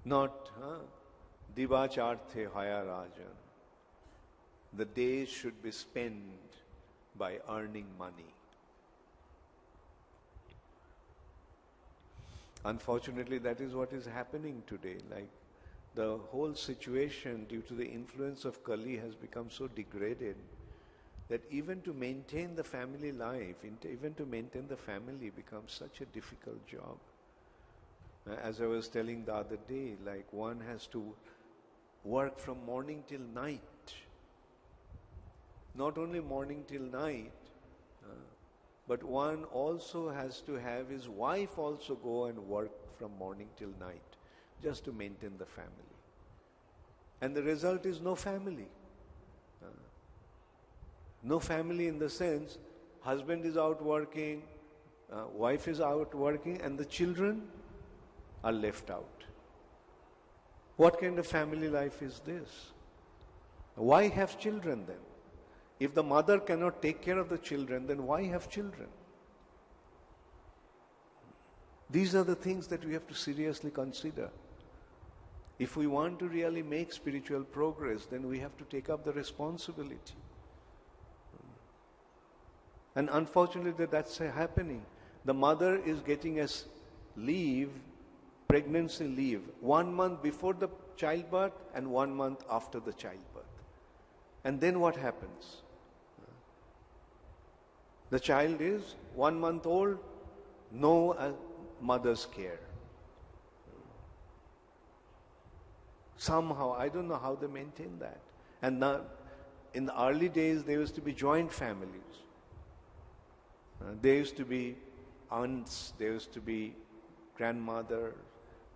Not Divacharthe Haya Rajan. The days should be spent by earning money. Unfortunately, that is what is happening today. Like, the whole situation due to the influence of Kali has become so degraded that even to maintain the family life, even to maintain the family becomes such a difficult job. As I was telling the other day, like, one has to work from morning till night. Not only morning till night, but one also has to have his wife also go and work from morning till night just to maintain the family. And the result is no family. No family in the sense, husband is out working, wife is out working, and the children are left out. What kind of family life is this? Why have children then? If the mother cannot take care of the children, then why have children? These are the things that we have to seriously consider. If we want to really make spiritual progress, then we have to take up the responsibility. And unfortunately, that's happening. The mother is getting a leave, pregnancy leave, 1 month before the childbirth and 1 month after the childbirth. And then what happens? The child is 1 month old, no mother's care. Somehow, I don't know how they maintain that. And now, in the early days, there used to be joint families. There used to be aunts, there used to be grandmother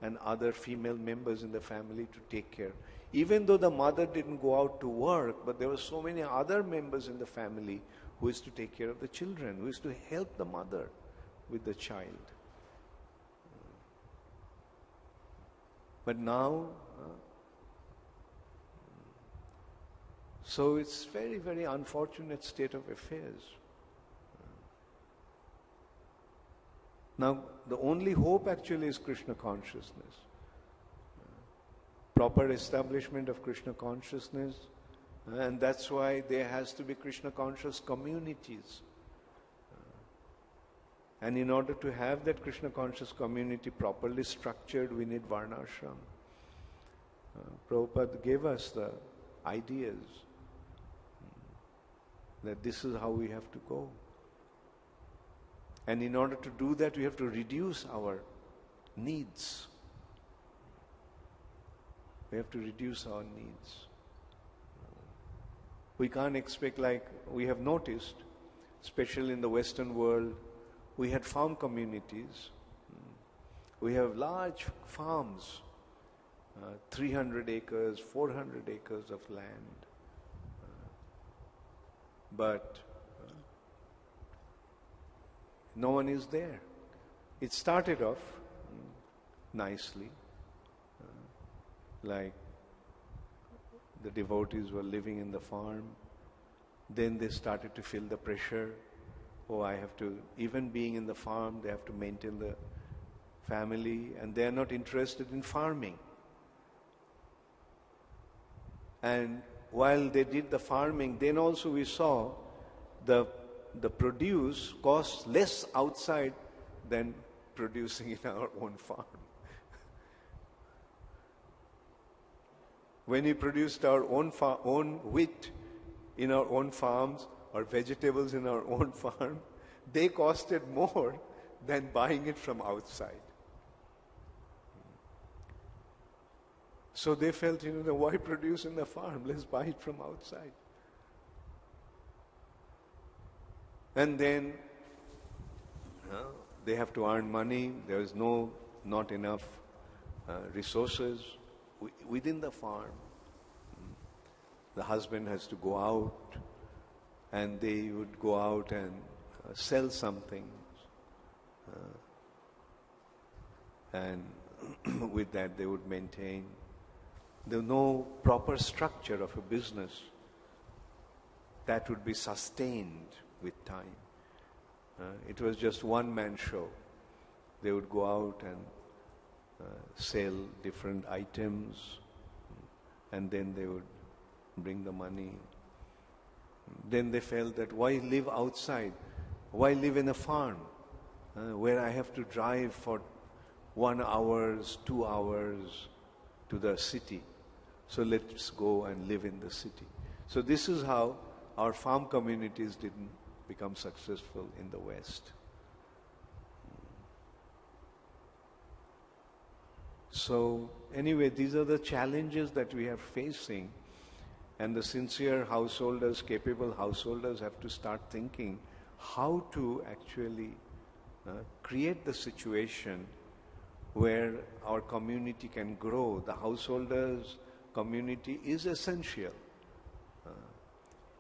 and other female members in the family to take care. Even though the mother didn't go out to work, but there were so many other members in the family who used to take care of the children, who used to help the mother with the child. But now, so it's very, very unfortunate state of affairs. Now, the only hope actually is Krishna consciousness. Proper establishment of Krishna consciousness, and that's why there has to be Krishna conscious communities. And in order to have that Krishna conscious community properly structured, we need Varnashram. Prabhupada gave us the ideas that this is how we have to go. And in order to do that, we have to reduce our needs. We have to reduce our needs. We can't expect, like we have noticed, especially in the Western world, we had farm communities. We have large farms, 300 acres, 400 acres of land. But no one is there. It started off nicely, like the devotees were living in the farm. Then they started to feel the pressure. Oh, I have to, even being in the farm, they have to maintain the family, and they are not interested in farming. And while they did the farming, then also we saw the produce costs less outside than producing in our own farm. When we produced our own wheat in our own farms or vegetables in our own farm, they costed more than buying it from outside. So they felt, why produce in the farm? Let's buy it from outside. And then they have to earn money. There is not enough resources within the farm. The husband has to go out, and they would go out and sell something. And with that they would maintain. There was no proper structure of a business that would be sustained with time. It was just one-man show. They would go out and sell different items, and then they would bring the money. Then they felt that why live outside? Why live in a farm where I have to drive for 1 hour, 2 hours to the city? So let's go and live in the city. So this is how our farm communities didn't become successful in the West. So anyway, these are the challenges that we are facing, and the sincere householders, capable householders have to start thinking how to actually create the situation where our community can grow. The householders' community is essential.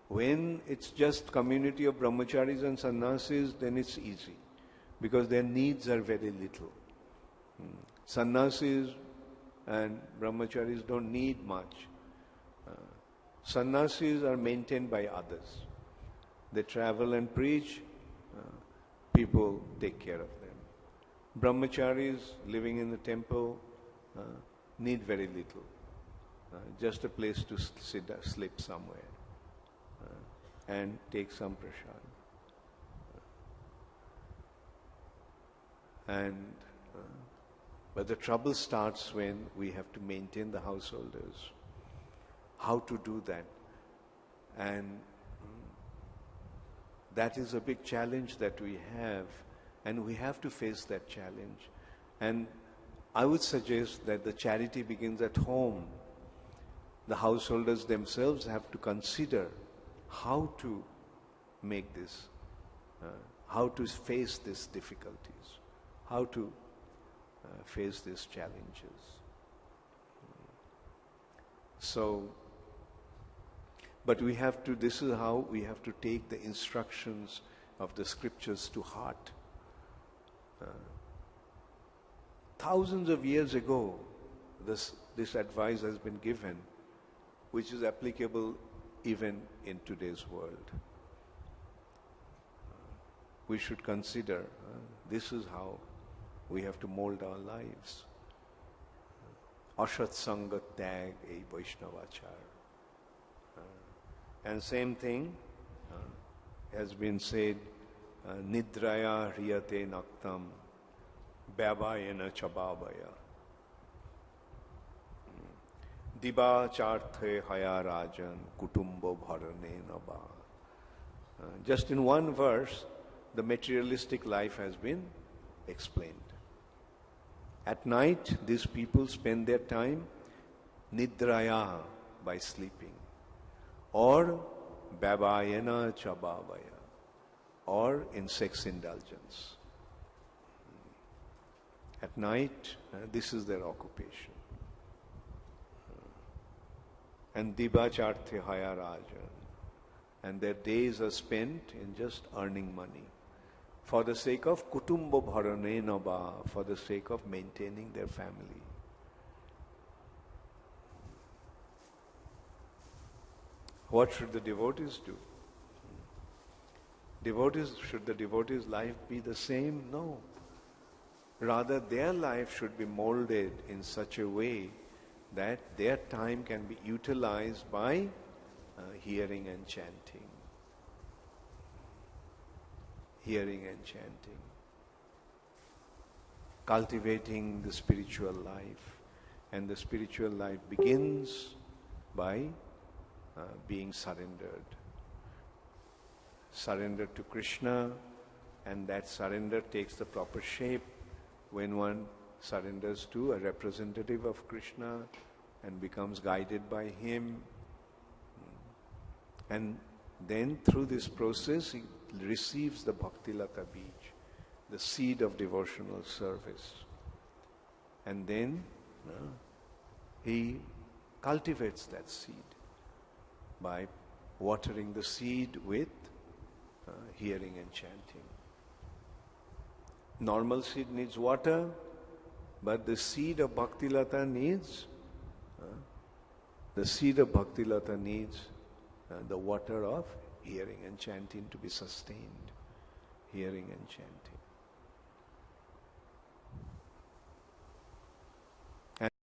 When it's just community of brahmacharis and sannyasis, then it's easy, because their needs are very little. Sannyasis and brahmacharis don't need much. Sannyasis are maintained by others. They travel and preach, people take care of them. Brahmacharis living in the temple need very little, just a place to sleep somewhere and take some prasad. But the trouble starts when we have to maintain the householders. How to do that? And that is a big challenge that we have, and we have to face that challenge. And I would suggest that the charity begins at home. The householders themselves have to consider how to make this, how to face these difficulties, how to face these challenges. So, but we have to, this is how we have to take the instructions of the scriptures to heart. Thousands of years ago, this advice has been given, which is applicable even in today's world. We should consider this is how we have to mold our lives. Ashat Sangat Tag ei Vaishnavachar. And same thing has been said, Nidraya Hriyate Naktam Vyabhayena Chababaya. Diba Charthe Haya Rajan Kutumbo Bharane Naba. Just in one verse, the materialistic life has been explained. At night, these people spend their time nidraya, by sleeping, or babayana chababaya, or in sex indulgence. At night, this is their occupation. And dibacharthe haya rajan, and their days are spent in just earning money, for the sake of kutumbo bharane naba, for the sake of maintaining their family. What should the devotees do? Should the devotees' life be the same? No. Rather, their life should be molded in such a way that their time can be utilized by hearing and chanting. Hearing and chanting. Cultivating the spiritual life. And the spiritual life begins by being surrendered. Surrendered to Krishna, and that surrender takes the proper shape when one surrenders to a representative of Krishna and becomes guided by him. And then through this process he receives the Bhakti Lata Bij, the seed of devotional service. And then he cultivates that seed by watering the seed with hearing and chanting. Normal seed needs water, but the seed of Bhakti Lata needs the water of hearing and chanting to be sustained. Hearing and chanting.